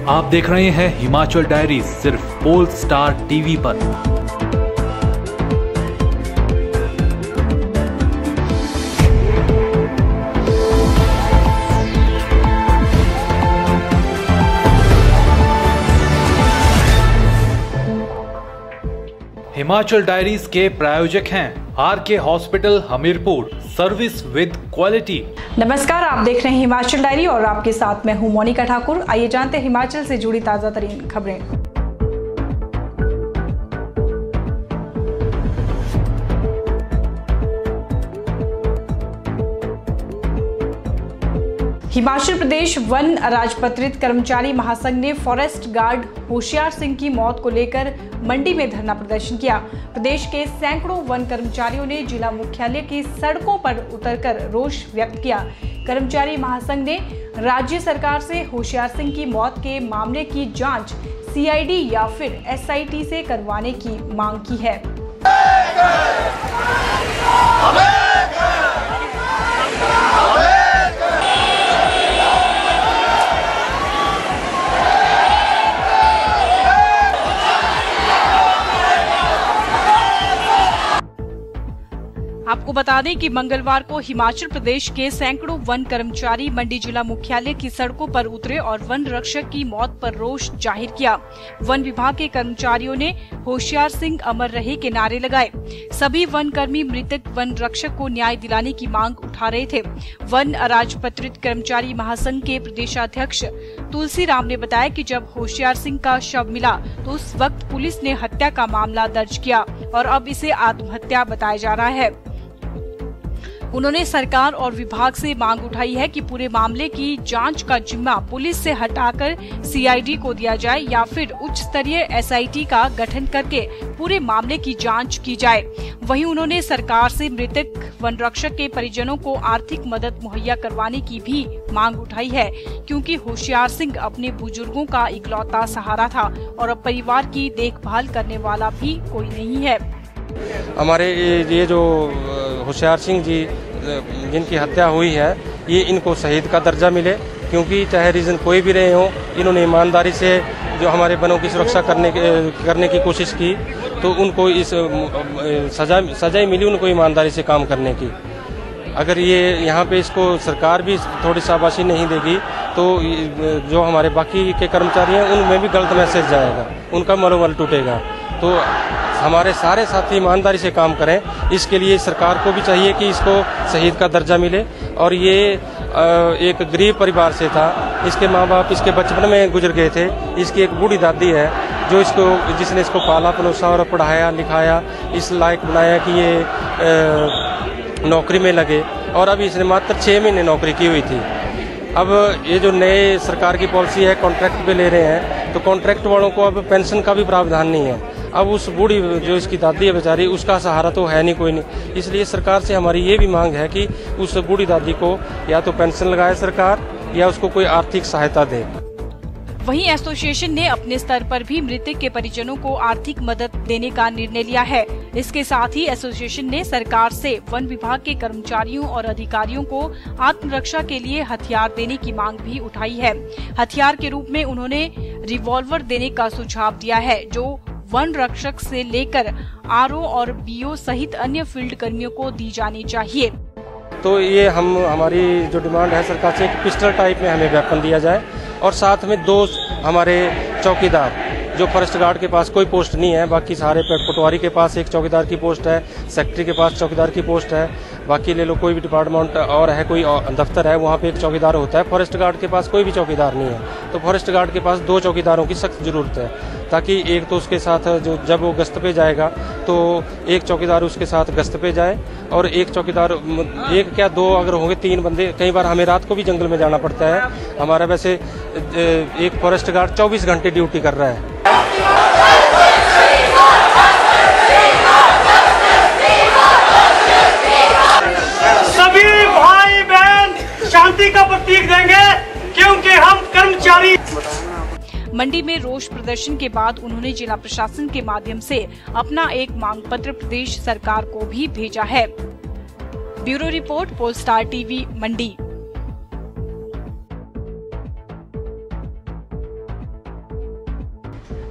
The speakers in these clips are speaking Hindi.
आप देख रहे हैं हिमाचल डायरीज सिर्फ पोल स्टार टीवी पर। हिमाचल डायरीज के प्रायोजक हैं RK hospital Hamirpur, service with quality. नमस्कार, आप देख रहे हैं हिमाचल डायरी और आपके साथ मैं हूं मोनिका ठाकुर। आइए जानते हैं हिमाचल से जुड़ी ताजा तरीन खबरें। हिमाचल प्रदेश वन अराजपत्रित कर्मचारी महासंघ ने फॉरेस्ट गार्ड होशियार सिंह की मौत को लेकर मंडी में धरना प्रदर्शन किया। प्रदेश के सैकड़ों वन कर्मचारियों ने जिला मुख्यालय की सड़कों पर उतरकर रोष व्यक्त किया। कर्मचारी महासंघ ने राज्य सरकार से होशियार सिंह की मौत के मामले की जांच CID या फिर SIT से करवाने की मांग की है। आपको बता दें कि मंगलवार को हिमाचल प्रदेश के सैकड़ों वन कर्मचारी मंडी जिला मुख्यालय की सड़कों पर उतरे और वन रक्षक की मौत पर रोष जाहिर किया। वन विभाग के कर्मचारियों ने होशियार सिंह अमर रहे के नारे लगाए। सभी वन कर्मी मृतक वन रक्षक को न्याय दिलाने की मांग उठा रहे थे। वन अराजपत्रित कर्मचारी महासंघ के प्रदेशाध्यक्ष तुलसी राम ने बताया कि जब होशियार सिंह का शव मिला तो उस वक्त पुलिस ने हत्या का मामला दर्ज किया और अब इसे आत्महत्या बताया जा रहा है। उन्होंने सरकार और विभाग से मांग उठाई है कि पूरे मामले की जांच का जिम्मा पुलिस से हटाकर CID को दिया जाए या फिर उच्च स्तरीय SIT का गठन करके पूरे मामले की जांच की जाए। वहीं उन्होंने सरकार से मृतक वन रक्षक के परिजनों को आर्थिक मदद मुहैया करवाने की भी मांग उठाई है, क्योंकि होशियार सिंह अपने बुजुर्गों का इकलौता सहारा था और अब परिवार की देखभाल करने वाला भी कोई नहीं है। हमारे ये जो होशियार सिंह जी जिनकी हत्या हुई है, ये इनको शहीद का दर्जा मिले, क्योंकि चाहे रीजन कोई भी रहे हो, इन्होंने ईमानदारी से जो हमारे वनों की सुरक्षा करने की कोशिश की, तो उनको इस सजा मिली उनको ईमानदारी से काम करने की। अगर ये यहाँ पे इसको सरकार भी थोड़ी शाबाशी नहीं देगी तो जो हमारे बाकी के कर्मचारी हैं उनमें भी गलत मैसेज जाएगा, उनका मनोबल टूटेगा। तो हमारे सारे साथी ईमानदारी से काम करें। इसके लिए सरकार को भी चाहिए कि इसको शहीद का दर्जा मिले। और ये एक गरीब परिवार से था, इसके माँ बाप इसके बचपन में गुजर गए थे। इसकी एक बूढ़ी दादी है जिसने इसको पाला पलोसा और पढ़ाया लिखाया, इस लायक बनाया कि ये नौकरी में लगे, और अभी इसने मात्र 6 महीने नौकरी की हुई थी। अब ये जो नए सरकार की पॉलिसी है, कॉन्ट्रैक्ट पे ले रहे हैं, तो कॉन्ट्रैक्ट वालों को अब पेंशन का भी प्रावधान नहीं है। अब उस बूढ़ी जो इसकी दादी है बेचारी, उसका सहारा तो है नहीं, कोई नहीं। इसलिए सरकार से हमारी ये भी मांग है कि उस बूढ़ी दादी को या तो पेंशन लगाए सरकार या उसको कोई आर्थिक सहायता दे। वहीं एसोसिएशन ने अपने स्तर पर भी मृतक के परिजनों को आर्थिक मदद देने का निर्णय लिया है। इसके साथ ही एसोसिएशन ने सरकार से वन विभाग के कर्मचारियों और अधिकारियों को आत्मरक्षा के लिए हथियार देने की मांग भी उठाई है। हथियार के रूप में उन्होंने रिवॉल्वर देने का सुझाव दिया है, जो वन रक्षक से लेकर RO और BO सहित अन्य फील्ड कर्मियों को दी जानी चाहिए। तो ये हमारी जो डिमांड है सरकार से, एक पिस्टल टाइप में हमें वेपन दिया जाए, और साथ में 2 हमारे चौकीदार, जो फॉरेस्ट गार्ड के पास कोई पोस्ट नहीं है, बाकी सारे पटवारी के पास एक चौकीदार की पोस्ट है, सेक्रेटरी के पास चौकीदार की पोस्ट है, बाकी ले लो कोई भी डिपार्टमेंट और है, कोई दफ्तर है, वहाँ पे एक चौकीदार होता है। फॉरेस्ट गार्ड के पास कोई भी चौकीदार नहीं है, तो फॉरेस्ट गार्ड के पास 2 चौकीदारों की सख्त जरूरत है, ताकि एक तो उसके साथ जब वो गश्त पे जाएगा तो एक चौकीदार उसके साथ गश्त पे जाए, और एक चौकीदार, एक क्या 2 अगर होंगे 3 बंदे। कई बार हमें रात को भी जंगल में जाना पड़ता है। हमारा वैसे एक फॉरेस्ट गार्ड 24 घंटे ड्यूटी कर रहा है। सभी भाई बहन शांति का प्रतीक देंगे, क्योंकि हम कर्मचारी। मंडी में रोष प्रदर्शन के बाद उन्होंने जिला प्रशासन के माध्यम से अपना एक मांग पत्र प्रदेश सरकार को भी भेजा है। Bureau report, pole star TV, Mandi.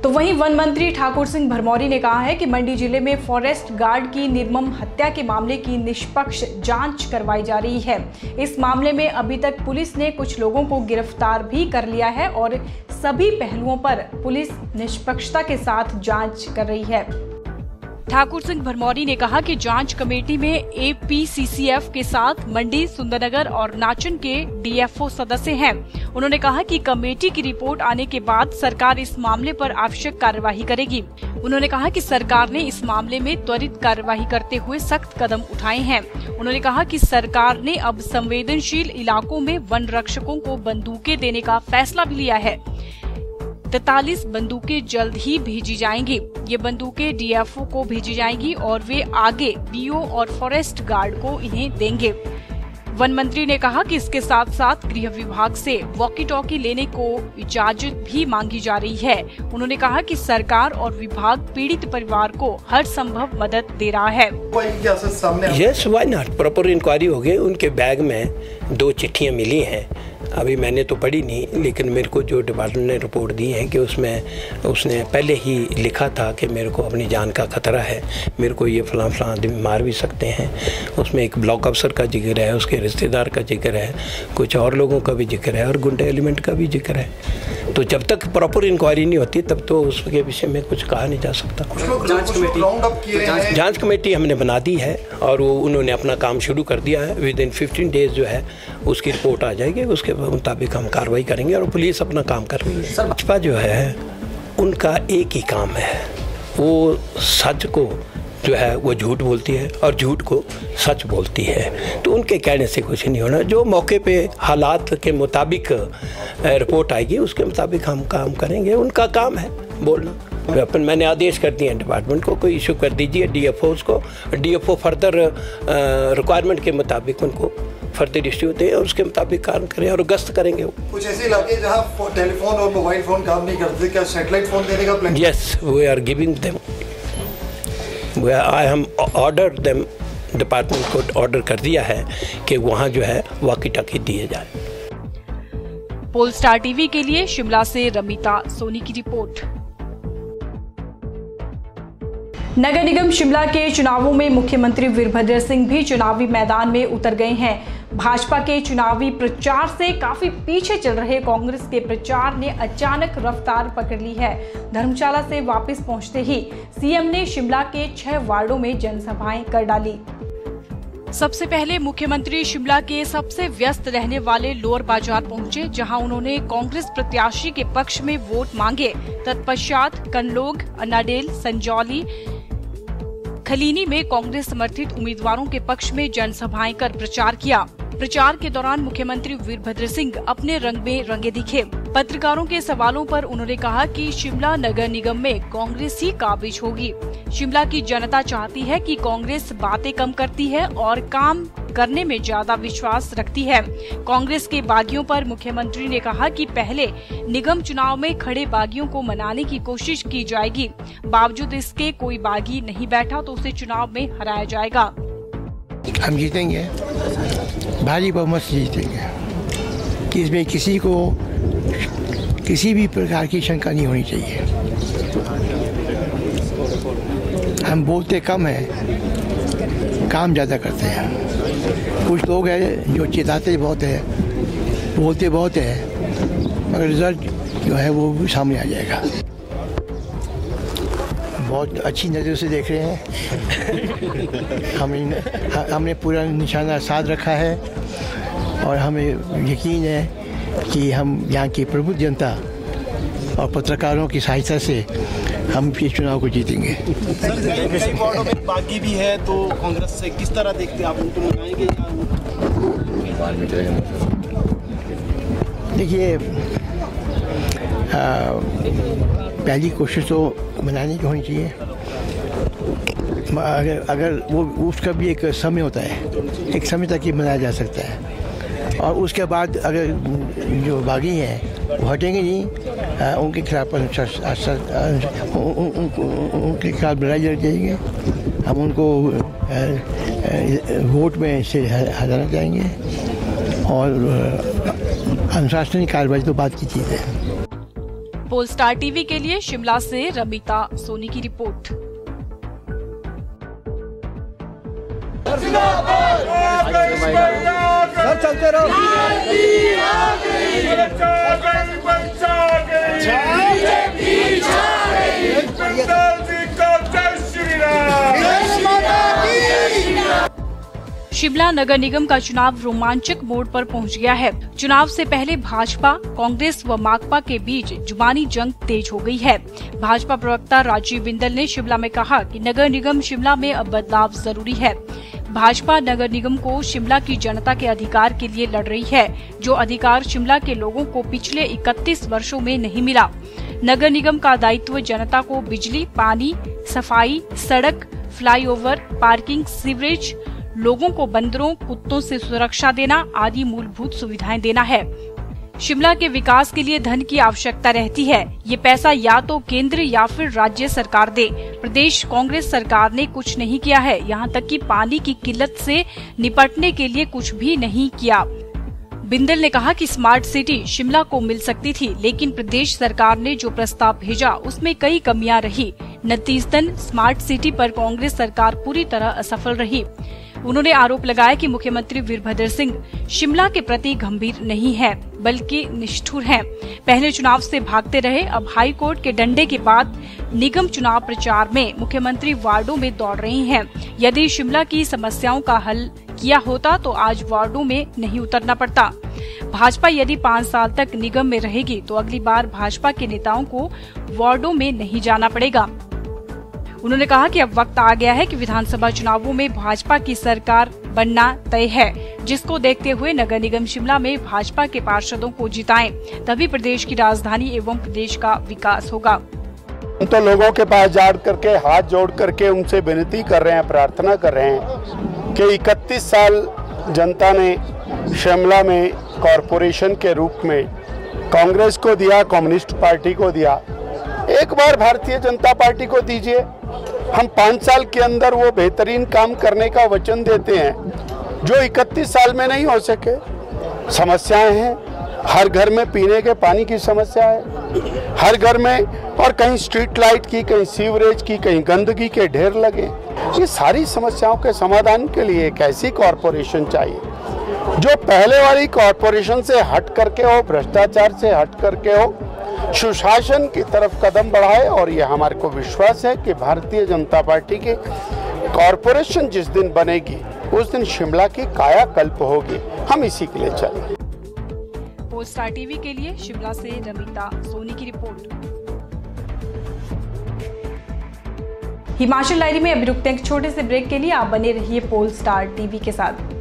तो वहीं वन मंत्री ठाकुर सिंह भरमौरी ने कहा है कि मंडी जिले में फॉरेस्ट गार्ड की निर्मम हत्या के मामले की निष्पक्ष जांच करवाई जा रही है। इस मामले में अभी तक पुलिस ने कुछ लोगों को गिरफ्तार भी कर लिया है और सभी पहलुओं पर पुलिस निष्पक्षता के साथ जांच कर रही है। ठाकुर सिंह भरमौरी ने कहा कि जांच कमेटी में APCCF के साथ मंडी, सुंदरनगर और नाचन के DFO सदस्य हैं। उन्होंने कहा कि कमेटी की रिपोर्ट आने के बाद सरकार इस मामले पर आवश्यक कार्यवाही करेगी। उन्होंने कहा कि सरकार ने इस मामले में त्वरित कार्यवाही करते हुए सख्त कदम उठाए हैं। उन्होंने कहा कि सरकार ने अब संवेदनशील इलाकों में वन रक्षकों को बंदूकें देने का फैसला भी लिया है। 43 बंदूकें जल्द ही भेजी जाएंगी। ये बंदूकें DFO को भेजी जाएंगी और वे आगे BO और फॉरेस्ट गार्ड को इन्हें देंगे। वन मंत्री ने कहा कि इसके साथ साथ गृह विभाग से वॉकी टॉकी लेने को इजाजत भी मांगी जा रही है। उन्होंने कहा कि सरकार और विभाग पीड़ित परिवार को हर संभव मदद दे रहा है। Yes, why not. Proper inquiry हो गई। उनके बैग में 2 चिट्ठियां मिली हैं। अभी मैंने तो पढ़ी नहीं, लेकिन मेरे को जो डिपार्टमेंट ने रिपोर्ट दी है कि उसमें उसने पहले ही लिखा था कि मेरे को अपनी जान का खतरा है, मेरे को ये फलां आदमी मार भी सकते हैं। उसमें एक ब्लॉक अफसर का जिक्र है, उसके रिश्तेदार का जिक्र है, कुछ और लोगों का भी जिक्र है और गुंडे एलिमेंट का भी जिक्र है। तो जब तक प्रॉपर इंक्वायरी नहीं होती तब तो उसके विषय में कुछ कहा नहीं जा सकता। जाँच कमेटी हमने बना दी है और वो उन्होंने अपना काम शुरू कर दिया है। विद इन 15 डेज जो है उसकी रिपोर्ट आ जाएगी, उसके मुताबिक हम कार्रवाई करेंगे और पुलिस अपना काम कर रही है। भाजपा जो है उनका एक ही काम है, वो सच को जो है वो झूठ बोलती है और झूठ को सच बोलती है। तो उनके कहने से कुछ नहीं होना। जो मौके पे हालात के मुताबिक रिपोर्ट आएगी उसके मुताबिक हम काम करेंगे। उनका काम है बोलना। अपन मैंने आदेश कर दिए डिपार्टमेंट को, कोई इशू कर दीजिए DFOs को। DFO फर्दर रिक्वायरमेंट के मुताबिक उनको फर्दर इश्यू दें और उसके मुताबिक काम करें और गश्त करेंगे। कुछ ऐसे इलाके जहाँ टेलीफोन और मोबाइल फोन काम नहीं करते, क्या सैटेलाइट फोन देने का plan? Yes, we are giving them. I have order them. Department को ऑर्डर कर दिया है कि वहाँ जो है वॉकी टॉकी दिए जाए। पोलस्टार टीवी के लिए शिमला से रमिता सोनी की रिपोर्ट। नगर निगम शिमला के चुनावों में मुख्यमंत्री वीरभद्र सिंह भी चुनावी मैदान में उतर गए हैं। भाजपा के चुनावी प्रचार से काफी पीछे चल रहे कांग्रेस के प्रचार ने अचानक रफ्तार पकड़ ली है। धर्मशाला से वापस पहुंचते ही सीएम ने शिमला के 6 वार्डों में जनसभाएं कर डाली। सबसे पहले मुख्यमंत्री शिमला के सबसे व्यस्त रहने वाले लोअर बाजार पहुंचे, जहां उन्होंने कांग्रेस प्रत्याशी के पक्ष में वोट मांगे। तत्पश्चात कनलोग, अनाडेल, संजौली, खलीनी में कांग्रेस समर्थित उम्मीदवारों के पक्ष में जनसभाएं कर प्रचार किया। प्रचार के दौरान मुख्यमंत्री वीरभद्र सिंह अपने रंग में रंगे दिखे। पत्रकारों के सवालों पर उन्होंने कहा कि शिमला नगर निगम में कांग्रेस ही काबिज होगी। शिमला की जनता चाहती है कि कांग्रेस बातें कम करती है और काम करने में ज्यादा विश्वास रखती है। कांग्रेस के बागियों पर मुख्यमंत्री ने कहा कि पहले निगम चुनाव में खड़े बागियों को मनाने की कोशिश की जाएगी। बावजूद इसके कोई बागी नहीं बैठा तो उसे चुनाव में हराया जाएगा। हम जीतेंगे, भारी बहुमत से जीतेंगे, कि इसमें किसी को किसी भी प्रकार की शंका नहीं होनी चाहिए। हम बोलते कम हैं, काम ज़्यादा करते हैं। कुछ लोग हैं जो चिताते बहुत है, बोलते बहुत है, मगर रिजल्ट जो है वो सामने आ जाएगा। बहुत अच्छी नज़र से देख रहे हैं। हमने पूरा निशाना साध रखा है और हमें यकीन है कि हम यहाँ की प्रबुद्ध जनता और पत्रकारों की सहायता से हम इस चुनाव को जीतेंगे। कई वार्डों में बागी भी है, तो कांग्रेस से किस तरह देखते हैं आप? उनको मनाएंगे या? देखिए, पहली कोशिश तो मनाने की होनी चाहिए। अगर वो उसका भी एक समय होता है, एक समय तक ही मनाया जा सकता है। और उसके बाद अगर जो बागी हैं वो हटेंगे नहीं, उनके खिलाफ उनके खिलाफ लड़ाई लड़ जाएंगे। हम उनको वोट में से हटाना चाहेंगे और अनुशासनिक कार्रवाई तो बात की चीज़ है। पोलस्टार टीवी के लिए शिमला से रमिता सोनी की रिपोर्ट। चलते रहो। शिमला नगर निगम का चुनाव रोमांचक मोड़ पर पहुंच गया है। चुनाव से पहले भाजपा, कांग्रेस व माकपा के बीच जुबानी जंग तेज हो गई है। भाजपा प्रवक्ता राजीव बिंदल ने शिमला में कहा कि नगर निगम शिमला में अब बदलाव जरूरी है। भाजपा नगर निगम को शिमला की जनता के अधिकार के लिए लड़ रही है, जो अधिकार शिमला के लोगों को पिछले 31 वर्षों में नहीं मिला। नगर निगम का दायित्व जनता को बिजली, पानी, सफाई, सड़क, फ्लाईओवर, पार्किंग, सीवरेज, लोगों को बंदरों, कुत्तों से सुरक्षा देना आदि मूलभूत सुविधाएं देना है। शिमला के विकास के लिए धन की आवश्यकता रहती है। ये पैसा या तो केंद्र या फिर राज्य सरकार दे। प्रदेश कांग्रेस सरकार ने कुछ नहीं किया है, यहाँ तक कि पानी की किल्लत से निपटने के लिए कुछ भी नहीं किया। बिंदल ने कहा कि स्मार्ट सिटी शिमला को मिल सकती थी, लेकिन प्रदेश सरकार ने जो प्रस्ताव भेजा उसमें कई कमियां रही। नतीजतन स्मार्ट सिटी पर कांग्रेस सरकार पूरी तरह असफल रही। उन्होंने आरोप लगाया कि मुख्यमंत्री वीरभद्र सिंह शिमला के प्रति गंभीर नहीं है, बल्कि निष्ठुर हैं। पहले चुनाव से भागते रहे, अब हाई कोर्ट के डंडे के बाद निगम चुनाव प्रचार में मुख्यमंत्री वार्डों में दौड़ रही हैं। यदि शिमला की समस्याओं का हल किया होता तो आज वार्डों में नहीं उतरना पड़ता। भाजपा यदि 5 साल तक निगम में रहेगी तो अगली बार भाजपा के नेताओं को वार्डों में नहीं जाना पड़ेगा। उन्होंने कहा कि अब वक्त आ गया है कि विधानसभा चुनावों में भाजपा की सरकार बनना तय है, जिसको देखते हुए नगर निगम शिमला में भाजपा के पार्षदों को जिताएं, तभी प्रदेश की राजधानी एवं प्रदेश का विकास होगा। तो लोगों के पास जा करके हाथ जोड़ करके उनसे विनती कर रहे हैं, प्रार्थना कर रहे हैं कि 31 साल जनता ने शिमला में कॉरपोरेशन के रूप में कांग्रेस को दिया, कम्युनिस्ट पार्टी को दिया, एक बार भारतीय जनता पार्टी को दीजिए। हम 5 साल के अंदर वो बेहतरीन काम करने का वचन देते हैं जो 31 साल में नहीं हो सके। समस्याएं हैं, हर घर में पीने के पानी की समस्या है, हर घर में, और कहीं स्ट्रीट लाइट की, कहीं सीवरेज की, कहीं गंदगी के ढेर लगे। ये सारी समस्याओं के समाधान के लिए एक ऐसी कॉरपोरेशन चाहिए जो पहले वाली कॉरपोरेशन से हट करके हो, भ्रष्टाचार से हट करके हो, सुशासन की तरफ कदम बढ़ाए। और ये हमारे को विश्वास है कि भारतीय जनता पार्टी की कॉरपोरेशन जिस दिन बनेगी उस दिन शिमला की कायाकल्प होगी। हम इसी के लिए चलें। पोलस्टार टीवी के लिए शिमला से रमिता सोनी की रिपोर्ट। हिमाचल डायरी में अभी रुकते हैं एक छोटे से ब्रेक के लिए। आप बने रहिए पोलस्टार टीवी के साथ।